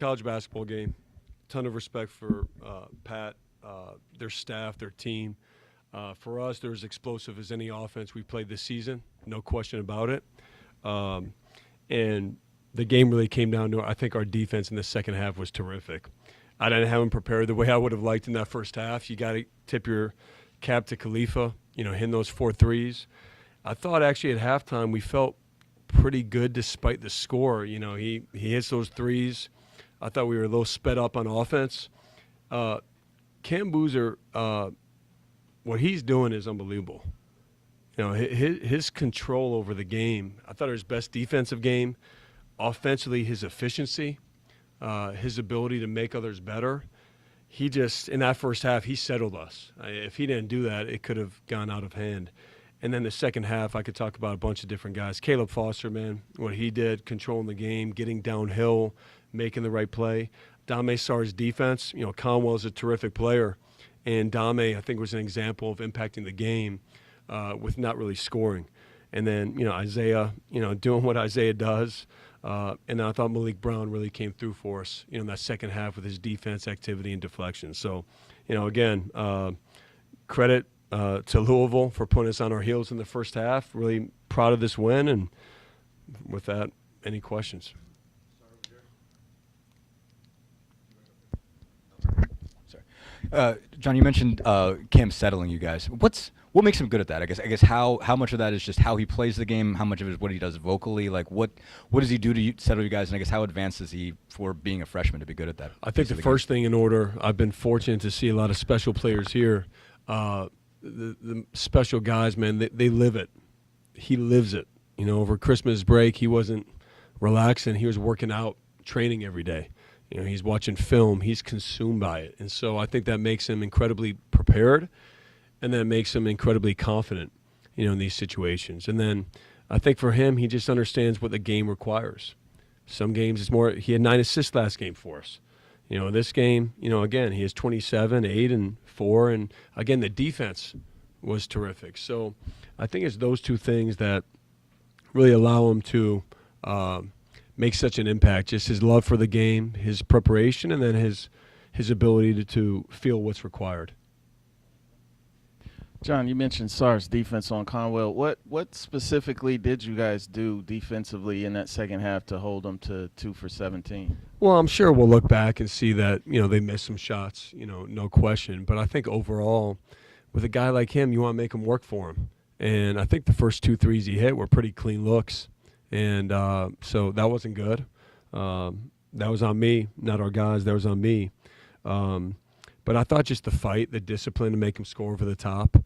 College basketball game. Ton of respect for Pat, their staff, their team. For us, they're as explosive as any offense we played this season, no question about it. Um, and the game really came down to, I think our defense in the second half was terrific. I didn't have them prepared the way I would have liked in that first half. You got to tip your cap to Khalifa, hitting those 4 threes. I thought actually at halftime we felt pretty good despite the score. He hits those threes. I thought we were a little sped up on offense. Cam Boozer, what he's doing is unbelievable. His control over the game. I thought it was his best defensive game. Offensively, his efficiency, his ability to make others better. He just, in that first half, he settled us. If he didn't do that, it could have gone out of hand. And then the second half, I could talk about a bunch of different guys. Caleb Foster, man, what he did, controlling the game, getting downhill, making the right play. Dame Sarr's defense, Conwell's a terrific player. And Dame, I think, was an example of impacting the game with not really scoring. And then, Isaiah, doing what Isaiah does. And I thought Malik Brown really came through for us, in that second half with his defense activity and deflection. So, again, credit to Louisville for putting us on our heels in the first half. Really proud of this win. And with that, any questions? John, you mentioned Cam settling you guys. What makes him good at that? I guess how much of that is just how he plays the game, how much of it is what he does vocally? Like what does he do to settle you guys? And I guess how advanced is he for being a freshman to be good at that? I think the first thing in order, I've been fortunate to see a lot of special players here. The special guys, man, they live it. He lives it. Over Christmas break, he wasn't relaxing. He was working out, training every day. He's watching film. He's consumed by it. And so I think that makes him incredibly prepared, and then it makes him incredibly confident, in these situations. And then I think for him, he just understands what the game requires. Some games it's more – he had 9 assists last game for us. This game, again, he has 27, 8, and 4. And, again, the defense was terrific. So I think it's those two things that really allow him to make such an impact, just his love for the game, his preparation, and then his ability to feel what's required. John, you mentioned Sarr's defense on Conwell. What specifically did you guys do defensively in that second half to hold them to 2 for 17? Well, I'm sure we'll look back and see that, they missed some shots, no question. But I think overall, with a guy like him, you want to make him work for him. And I think the first 2 threes he hit were pretty clean looks. And so that wasn't good. That was on me, not our guys. That was on me. But I thought just the fight, the discipline to make him score over the top.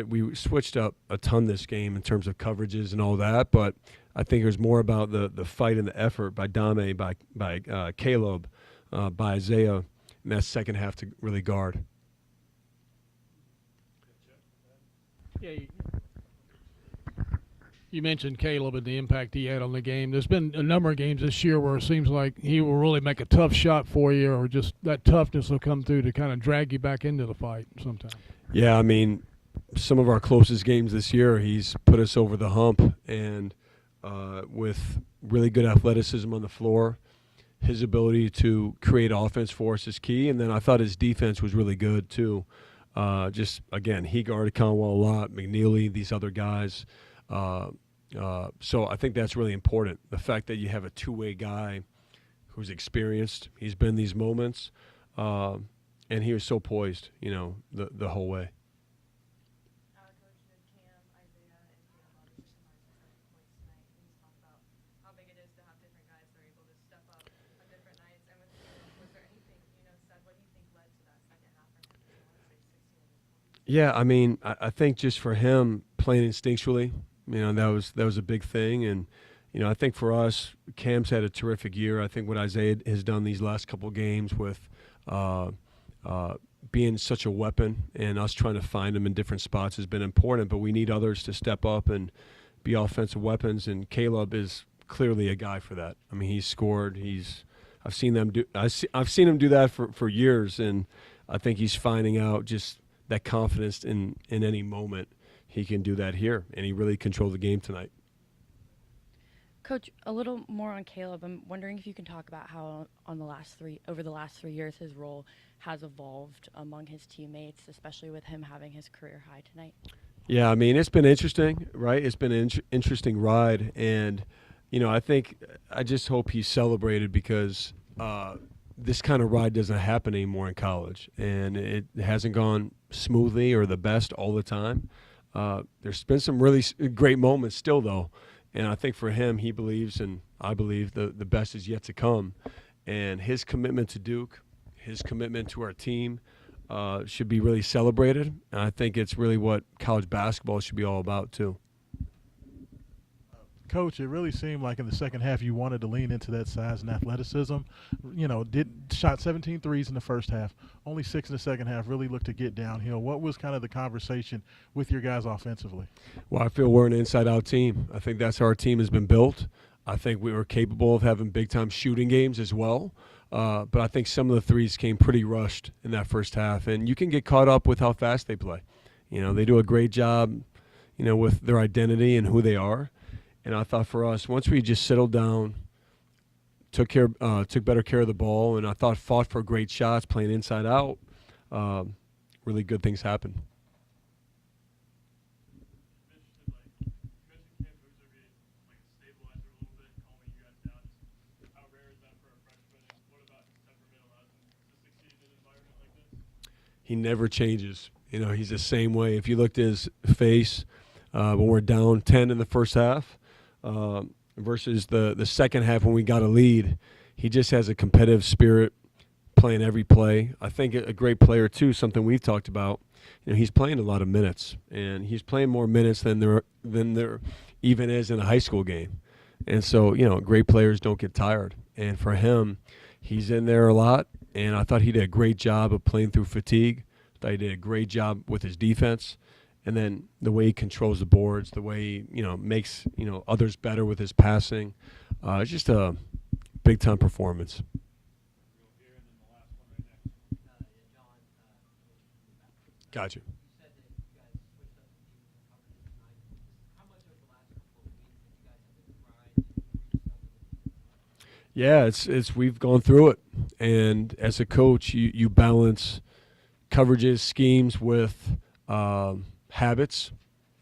We switched up a ton this game in terms of coverages and all that. But I think it was more about the fight and the effort by Dame, by Caleb, by Isaiah in that second half to really guard. Yeah, you mentioned Caleb and the impact he had on the game. There's been a number of games this year where it seems like he will really make a tough shot for you, or just that toughness will come through to kind of drag you back into the fight sometimes. Yeah, I mean, some of our closest games this year, he's put us over the hump, and with really good athleticism on the floor, his ability to create offense for us is key. And then I thought his defense was really good too. Just, again, he guarded Conwell a lot, McNeely, these other guys. So I think that's really important. The fact that you have a two-way guy who's experienced, he's been in these moments, and he was so poised, the whole way. Coach, did Cam, Isaiah, and Cam obviously combined for 7 points tonight? Can you talk about how big it is to have different guys that are able to step up on different nights? And with Caleb, was there anything, said, what do you think led to that second half? I want to say 16 of his points. Yeah, I mean, I think just for him playing instinctually, that was a big thing. And, I think for us, Cam's had a terrific year. I think what Isaiah has done these last couple of games with being such a weapon and us trying to find him in different spots has been important. But we need others to step up and be offensive weapons. And Caleb is clearly a guy for that. I mean, he's scored. I've seen him do that for years. And I think he's finding out just that confidence in any moment. He can do that here, and he really controlled the game tonight. Coach, a little more on Caleb. I'm wondering if you can talk about how over the last 3 years, his role has evolved among his teammates, especially with him having his career high tonight. Yeah, I mean, it's been interesting, right? It's been an interesting ride. And, I just hope he's celebrated because this kind of ride doesn't happen anymore in college. And it hasn't gone smoothly or the best all the time. There's been some really great moments still, though. And I think for him, he believes, and I believe, the best is yet to come. And his commitment to Duke, his commitment to our team should be really celebrated. And I think it's really what college basketball should be all about, too. Coach, it really seemed like in the second half you wanted to lean into that size and athleticism. Shot 17 threes in the first half, only 6 in the second half, really looked to get downhill. What was kind of the conversation with your guys offensively? Well, I feel we're an inside-out team. I think that's how our team has been built. I think we were capable of having big-time shooting games as well. But I think some of the threes came pretty rushed in that first half. And you can get caught up with how fast they play. They do a great job, with their identity and who they are. And I thought for us, once we just settled down, took better care of the ball, and I thought fought for great shots, playing inside out, really good things happened. He never changes. He's the same way. If you looked at his face when we're down 10 in the first half versus the second half when we got a lead, he just has a competitive spirit, playing every play. I think a great player, too, something we've talked about, he's playing a lot of minutes, and he's playing more minutes than there even is in a high school game. And so, great players don't get tired. And for him, he's in there a lot. And I thought he did a great job of playing through fatigue. I thought he did a great job with his defense. And then the way he controls the boards, the way he, makes, others better with his passing. It's just a big-time performance. Gotcha. Yeah, it's we've gone through it, and as a coach, you balance coverages, schemes with habits,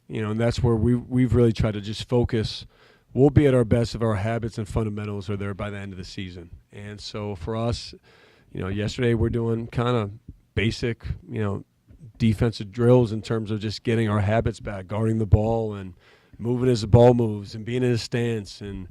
and that's where we've really tried to just focus. We'll be at our best if our habits and fundamentals are there by the end of the season. And so for us, yesterday we're doing kind of basic, defensive drills in terms of just getting our habits back, guarding the ball and moving as the ball moves and being in a stance. And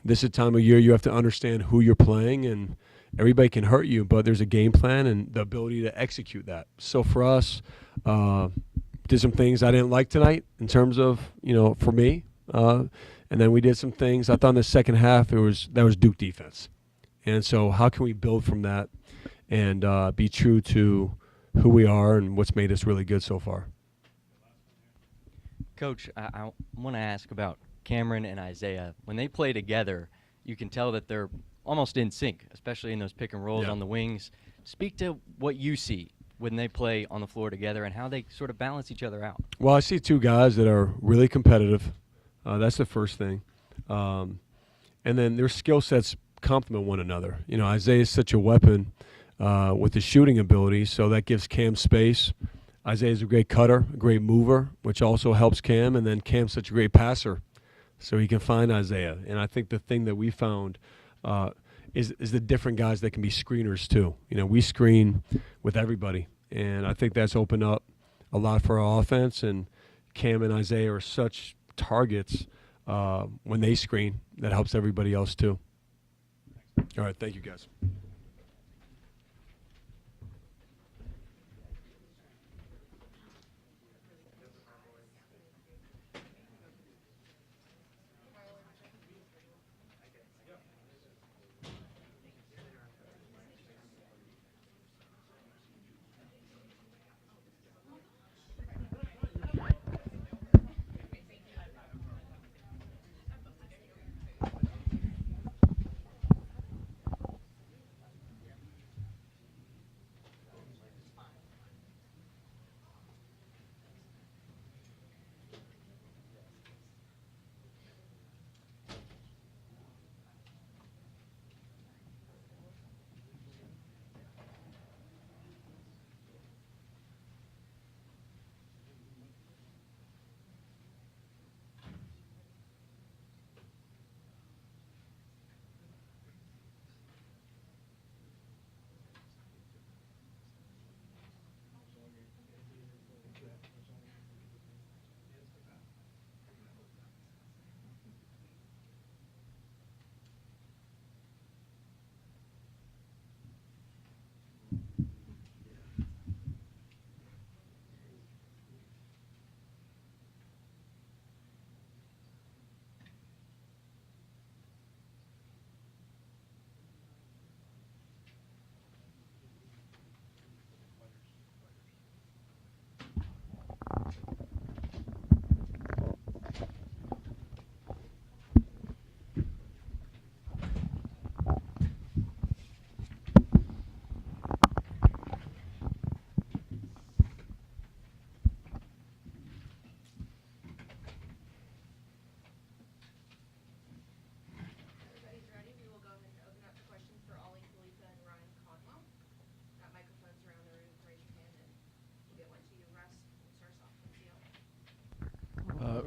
this is a time of year you have to understand who you're playing, and everybody can hurt you, but there's a game plan and the ability to execute that. So for us, did some things I didn't like tonight in terms of, for me. And then we did some things I thought in the second half that was Duke defense. And so how can we build from that and be true to who we are and what's made us really good so far? Coach, I want to ask about Cameron and Isaiah. When they play together, you can tell that they're almost in sync, especially in those pick and rolls on the wings. Speak to what you see when they play on the floor together and how they sort of balance each other out. Well, I see two guys that are really competitive. That's the first thing. And then their skill sets complement one another. Isaiah is such a weapon with his shooting ability, so that gives Cam space. Isaiah's a great cutter, a great mover, which also helps Cam. And then Cam's such a great passer, so he can find Isaiah. And I think the thing that we found is the different guys that can be screeners too. We screen with everybody, and I think that's opened up a lot for our offense. And Cam and Isaiah are such targets when they screen that helps everybody else too. All right, thank you guys.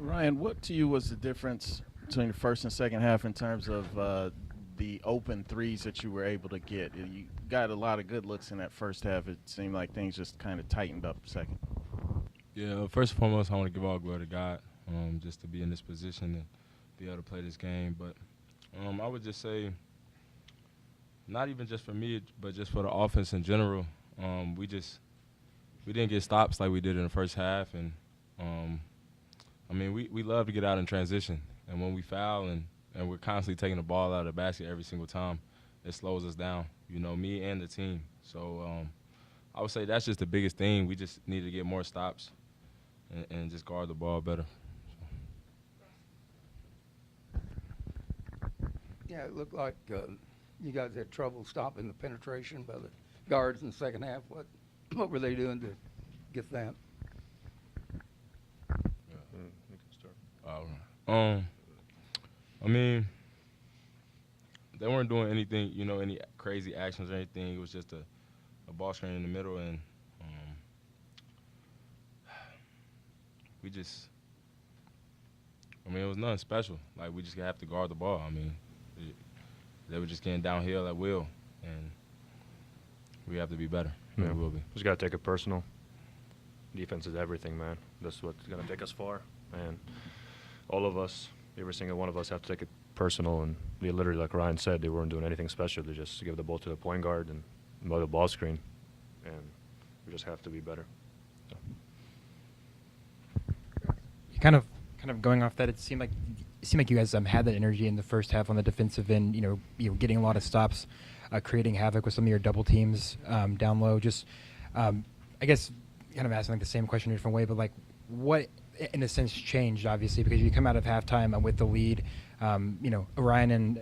Ryan, what to you was the difference between the first and second half in terms of the open threes that you were able to get? You got a lot of good looks in that first half. It seemed like things just kind of tightened up second. Yeah, first and foremost, I want to give all glory to God, just to be in this position and be able to play this game. But I would just say, not even just for me, but just for the offense in general, we didn't get stops like we did in the first half. And, I mean, we love to get out in transition. And when we foul and we're constantly taking the ball out of the basket every single time, it slows us down, you know, me and the team. So I would say that's just the biggest thing. We just need to get more stops and just guard the ball better. Yeah, it looked like you guys had trouble stopping the penetration by the guards in the second half. What were they doing to get that? You can start. I mean, they weren't doing anything, you know, any crazy actions or anything. It was just a ball screen in the middle, and we just, I mean, it was nothing special. Like, we just have to guard the ball. I mean, they were just getting downhill at will, and we have to be better. Yeah. We will be. Just got to take it personal. Defense is everything, man. That's what's going to take us far. And all of us, every single one of us, have to take it personal. And they literally, like Ryan said, they weren't doing anything special. They just give the ball to the point guard and move the ball screen. And we just have to be better. So. Kind of going off that, it seemed like you guys had that energy in the first half on the defensive end. You know, getting a lot of stops, creating havoc with some of your double teams down low. Just, I guess, kind of asking like the same question in a different way, but like, what in a sense changed, obviously, because you come out of halftime with the lead. You know, Orion and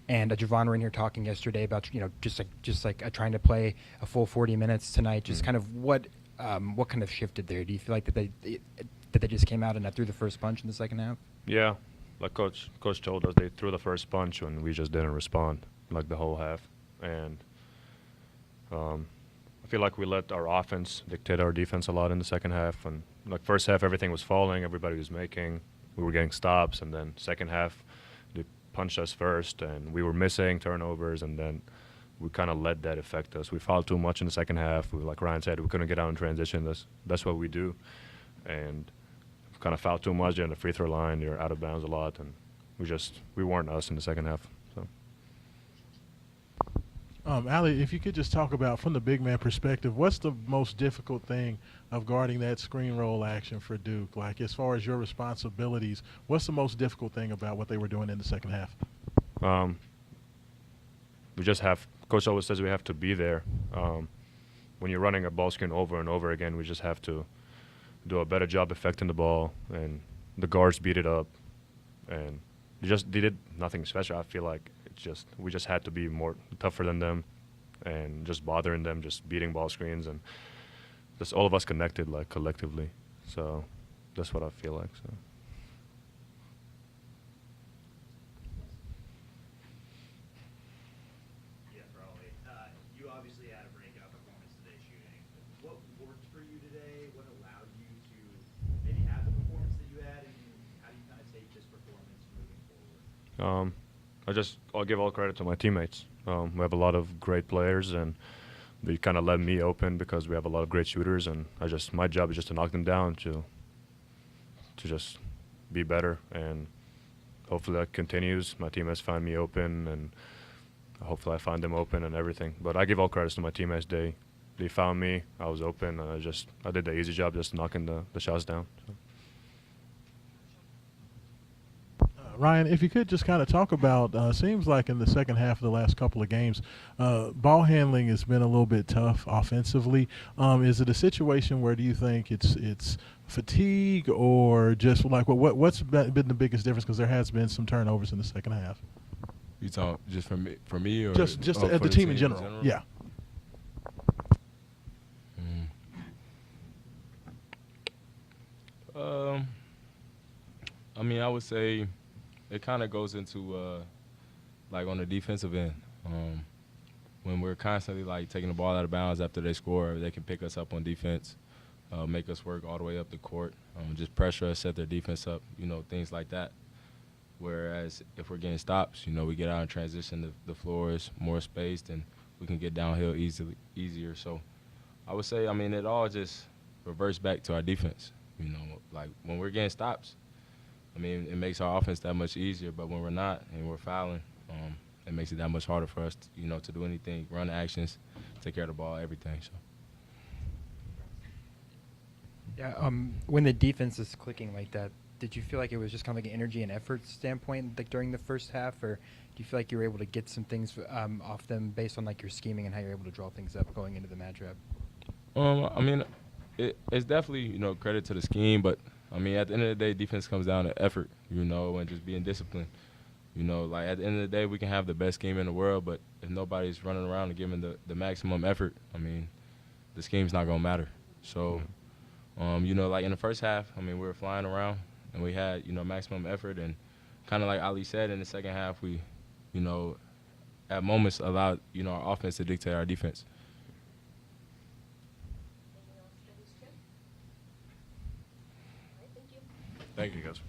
Javon were in here talking yesterday about just like trying to play a full 40 minutes tonight. Just kind of what kind of shifted there? Do you feel like that they just came out and threw the first punch in the second half? Yeah, like Coach told us, they threw the first punch and we just didn't respond like the whole half. And I feel like we let our offense dictate our defense a lot in the second half. And like first half, everything was falling, everybody was making, we were getting stops. And then second half, they punched us first and we were missing turnovers. And then we kind of let that affect us. We fouled too much in the second half. Like Ryan said, we couldn't get out in transition. That's what we do. And kind of fouled too much during the free throw line. You're out of bounds a lot, and we weren't us in the second half. So, Ali, if you could just talk about from the big man perspective, what's the most difficult thing of guarding that screen roll action for Duke? Like, as far as your responsibilities, what's the most difficult thing about what they were doing in the second half? We just have. Coach always says we have to be there. When you're running a ball screen over and over again, we just have to do a better job affecting the ball, and the guards beat it up, and they did nothing special. I feel like we just had to be more tougher than them, and just bothering them, just beating ball screens, and just all of us connected like collectively. So that's what I feel like. So. You obviously had a breakout performance today shooting. What worked for you today? What allowed you to maybe have the performance that you had, and how do you kind of take this performance moving forward? I'll give all credit to my teammates. We have a lot of great players, and they kind of let me open because we have a lot of great shooters, and my job is just to knock them down, to just be better, and hopefully that continues. My teammates find me open, and hopefully I find them open and everything. But I give all credits to my teammates. They found me. I was open, and I did the easy job, just knocking the shots down. So. Ryan, if you could just kind of talk about, seems like in the second half of the last couple of games, ball handling has been a little bit tough offensively. Is it a situation where do you think it's fatigue or just like what's been the biggest difference? Because there has been some turnovers in the second half. You talk just for me or just for the team in general? Yeah. I mean, I would say it kind of goes into like on the defensive end. When we're constantly like taking the ball out of bounds after they score, they can pick us up on defense. make us work all the way up the court, just pressure us, set their defense up, things like that. Whereas if we're getting stops, we get out in transition, the floor is more spaced, and we can get downhill easier. So I would say, it all just reverts back to our defense. Like when we're getting stops, it makes our offense that much easier. But when we're not and we're fouling, it makes it that much harder for us, to do anything, run actions, take care of the ball, everything. So. Yeah, when the defense is clicking like that, did you feel like it was just kind of like an energy and effort standpoint, like during the first half, or do you feel like you were able to get some things off them based on like your scheming and how you're able to draw things up going into the matchup? It's definitely credit to the scheme, but at the end of the day, defense comes down to effort, and just being disciplined. Like at the end of the day, we can have the best scheme in the world, but if nobody's running around and giving the maximum effort, the scheme's not gonna matter. So. Like in the first half, we were flying around and we had, maximum effort, and kind of like Ali said, in the second half, we, at moments allowed, our offense to dictate our defense. Anything else for these two? All right, thank you. Thank you, guys.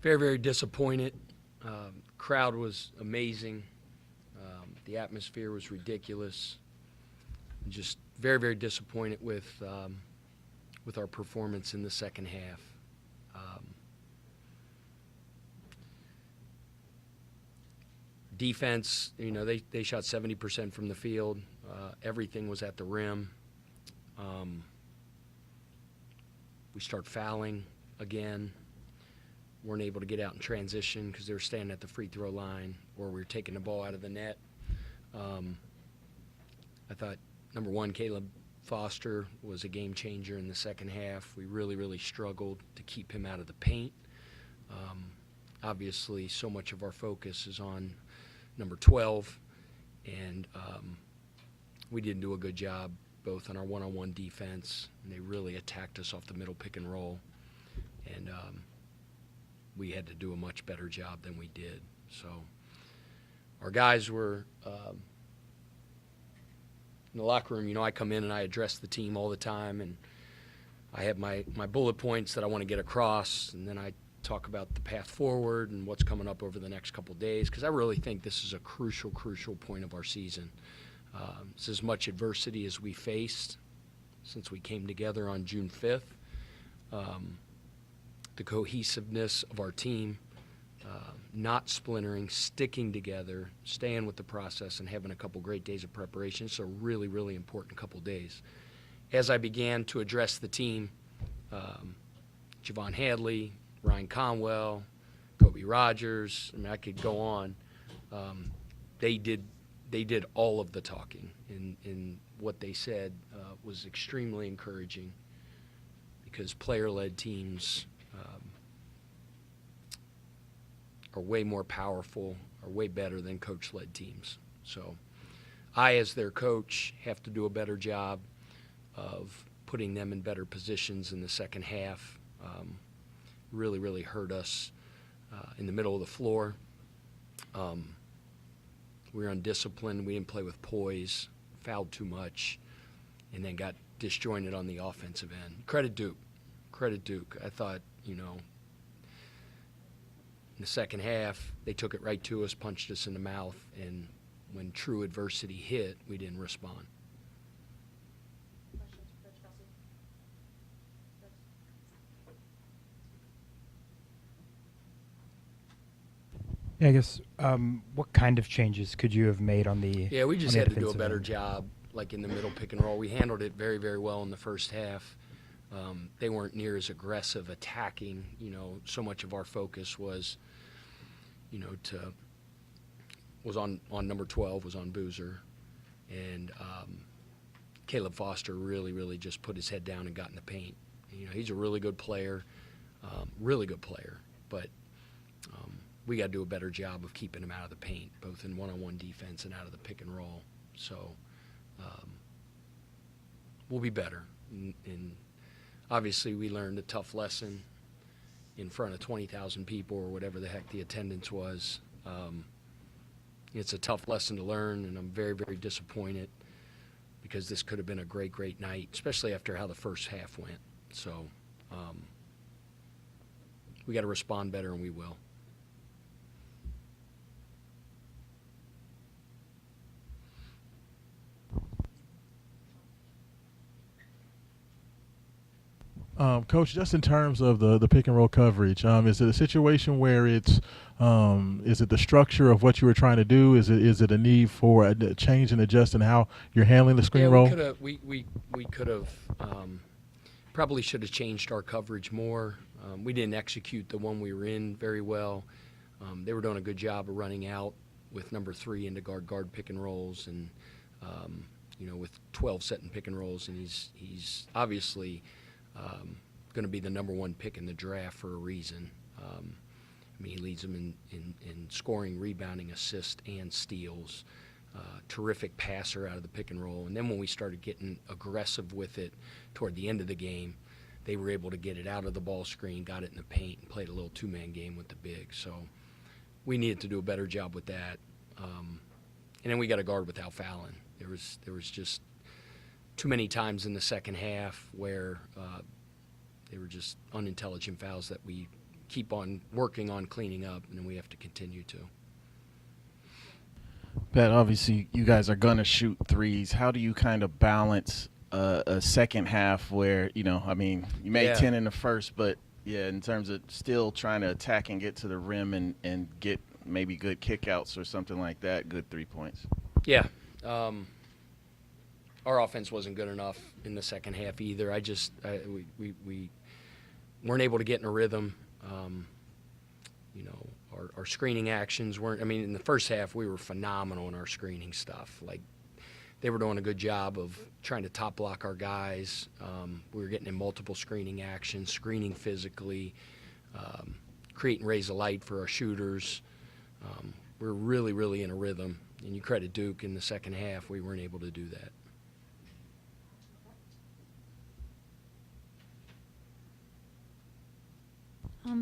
Very, very disappointed. Crowd was amazing. The atmosphere was ridiculous. Just very, very disappointed with our performance in the second half. Defense, they shot 70% from the field. Everything was at the rim. We start fouling again. Weren't able to get out in transition because they were standing at the free throw line, or we were taking the ball out of the net. I thought, number one, Caleb Foster was a game changer in the second half. We really, really struggled to keep him out of the paint. Obviously, so much of our focus is on number 12, and we didn't do a good job both on our one-on-one defense, and they really attacked us off the middle pick and roll, and we had to do a much better job than we did. So our guys were in the locker room. I come in and I address the team all the time, and I have my bullet points that I want to get across, and then I talk about the path forward and what's coming up over the next couple of days, because I really think this is a crucial point of our season. It's as much adversity as we faced since we came together on June 5th. The cohesiveness of our team, not splintering, sticking together, staying with the process, and having a couple great days of preparation. It's a really, really important couple days. As I began to address the team, Javon Hadley, Ryan Conwell, Kobe Rogers, I could go on. They did all of the talking, and what they said was extremely encouraging, because player-led teams are way more powerful, are way better than coach-led teams. So I, as their coach, have to do a better job of putting them in better positions in the second half. Really, really hurt us in the middle of the floor. We were undisciplined. We didn't play with poise, fouled too much, and then got disjointed on the offensive end. Credit Duke. I thought, in the second half, they took it right to us, punched us in the mouth, and when true adversity hit, we didn't respond. Questions for Coach Kelsey? Yeah, I guess what kind of changes could you have made on the Yeah, we just on the had to do a defensive better end? job, like in the middle pick and roll. We handled it very, very well in the first half. They weren't near as aggressive attacking. So much of our focus was, was on number 12, was on Boozer, and Caleb Foster really, really just put his head down and got in the paint. He's a really good player, but we got to do a better job of keeping him out of the paint, both in one-on-one defense and out of the pick and roll. So we'll be better. And obviously, we learned a tough lesson in front of 20,000 people, or whatever the heck the attendance was. It's a tough lesson to learn, and I'm very, very disappointed, because this could have been a great, great night, especially after how the first half went. So we got to respond better, and we will. Coach, just in terms of the pick and roll coverage, is it a situation where is it the structure of what you were trying to do? Is it a need for a change and adjust in how you're handling the screen roll? We could have probably should have changed our coverage more. We didn't execute the one we were in very well. They were doing a good job of running out with number 3 into guard pick and rolls, and with 12 setting pick and rolls, and he's obviously going to be the number 1 pick in the draft for a reason. He leads them in scoring, rebounding, assist, and steals. Terrific passer out of the pick and roll. And then when we started getting aggressive with it toward the end of the game, they were able to get it out of the ball screen, got it in the paint, and played a little two-man game with the big. So we needed to do a better job with that. And then we got a guard without fouling. There was just too many times in the second half where they were just unintelligent fouls that we keep on working on cleaning up, and then we have to continue to. Pat, obviously you guys are going to shoot threes. How do you kind of balance a second half where, you made 10 in the first, but, in terms of still trying to attack and get to the rim and get maybe good kickouts or something like that, good 3 points? Yeah. Our offense wasn't good enough in the second half either. We weren't able to get in a rhythm. Our screening actions weren't. In the first half we were phenomenal in our screening stuff. Like, they were doing a good job of trying to top block our guys. We were getting in multiple screening actions, screening physically, creating rays of light for our shooters. We were really, really in a rhythm. And you credit Duke in the second half, we weren't able to do that.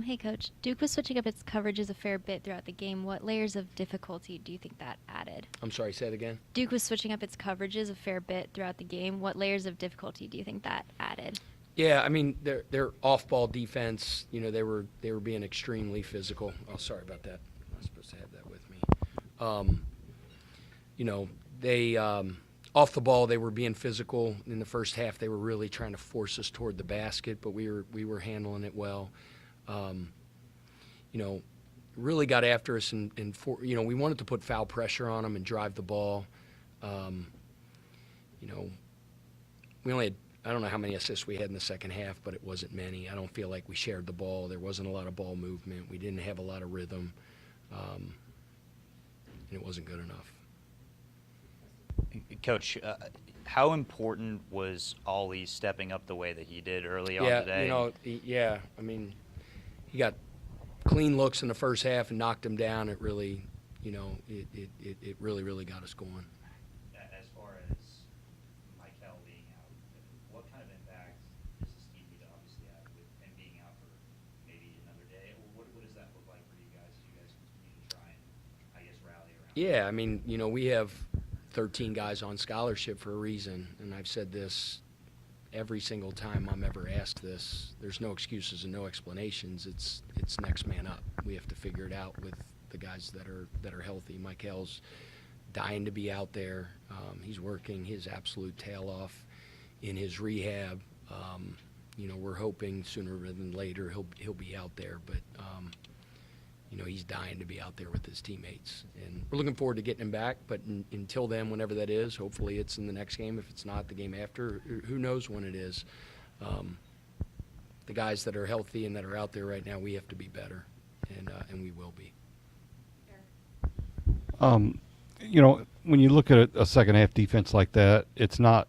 Hey, Coach. Duke was switching up its coverages a fair bit throughout the game. What layers of difficulty do you think that added? I'm sorry, say it again? Duke was switching up its coverages a fair bit throughout the game. What layers of difficulty do you think that added? Yeah, their off-ball defense, they were being extremely physical. Oh, sorry about that. I'm not supposed to have that with me. They off the ball, they were being physical. In the first half, they were really trying to force us toward the basket, but we were handling it well. Really got after us, and we wanted to put foul pressure on them and drive the ball. We only had, I don't know how many assists we had in the second half, but it wasn't many. I don't feel like we shared the ball. There wasn't a lot of ball movement. We didn't have a lot of rhythm, and it wasn't good enough. Coach, how important was Ollie stepping up the way that he did early on today? He got clean looks in the first half and knocked him down. It really, it really got us going. As far as Michael being out, what kind of impact does this team need to obviously have with him being out for maybe another day? What does that look like for you guys as you guys continue to try and, rally around? Yeah, we have 13 guys on scholarship for a reason, and I've said this every single time I'm ever asked this. There's no excuses and no explanations. It's next man up. We have to figure it out with the guys that are healthy. Michael's dying to be out there. He's working his absolute tail off in his rehab. We're hoping sooner than later he'll be out there, but he's dying to be out there with his teammates. And we're looking forward to getting him back, but until then, whenever that is, hopefully it's in the next game. If it's not, the game after, who knows when it is. The guys that are healthy and that are out there right now, we have to be better, and we will be. When you look at a second-half defense like that, it's not,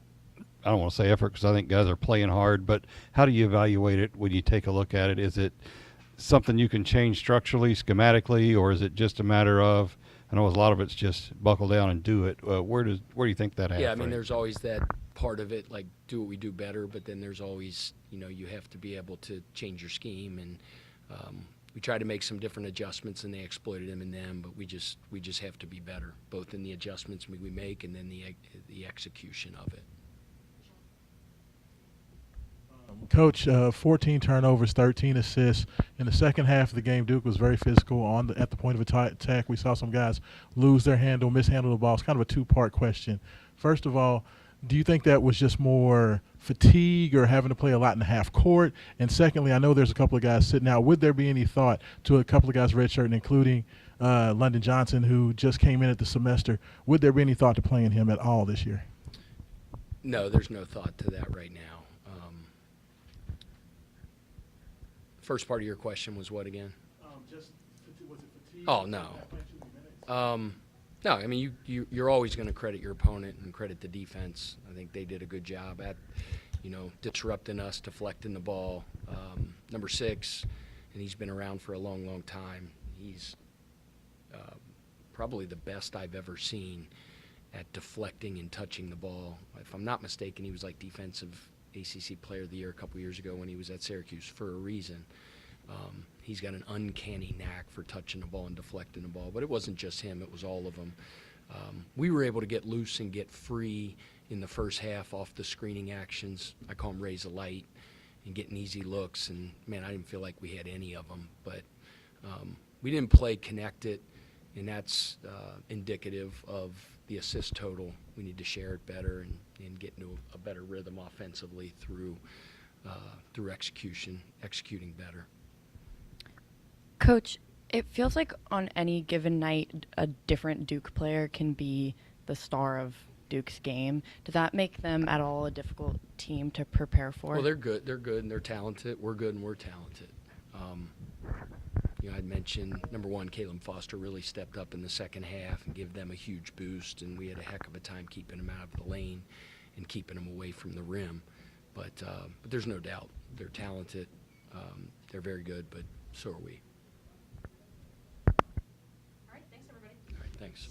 I don't want to say effort because I think guys are playing hard, but how do you evaluate it when you take a look at it? Is it something you can change structurally, schematically, or is it just a matter of, I know a lot of it's just buckle down and do it. Where do you think that happens? Yeah, there's always that part of it, like do what we do better, but then there's always, you have to be able to change your scheme, and we try to make some different adjustments, and they exploited them in them, but we just have to be better, both in the adjustments we make and then the execution of it. Coach, 14 turnovers, 13 assists. In the second half of the game, Duke was very physical at the point of attack. We saw some guys lose their handle, mishandle the ball. It's kind of a two-part question. First of all, do you think that was just more fatigue or having to play a lot in the half court? And secondly, I know there's a couple of guys sitting out. Would there be any thought to a couple of guys redshirting, including London Johnson, who just came in at the semester? Would there be any thought to playing him at all this year? No, there's no thought to that right now. First part of your question was what again? Was it fatigue? Oh, no. No, you're always going to credit your opponent and credit the defense. I think they did a good job at, disrupting us, deflecting the ball. Number 6, and he's been around for a long, long time. He's probably the best I've ever seen at deflecting and touching the ball. If I'm not mistaken, he was like defensive ACC Player of the Year a couple years ago when he was at Syracuse for a reason. He's got an uncanny knack for touching the ball and deflecting the ball, but it wasn't just him, it was all of them. We were able to get loose and get free in the first half off the screening actions. I call them rays of light, and getting easy looks. And, man, I didn't feel like we had any of them. But we didn't play connected, and that's indicative of the assist total. We need to share it better and get into a better rhythm offensively through executing better. Coach, it feels like on any given night, a different Duke player can be the star of Duke's game. Does that make them at all a difficult team to prepare for? Well, they're good. They're good and they're talented. We're good and we're talented. I'd mentioned, number one, Caleb Foster really stepped up in the second half and gave them a huge boost, and we had a heck of a time keeping them out of the lane and keeping them away from the rim. But there's no doubt they're talented. They're very good, but so are we. All right, thanks, everybody. All right, thanks.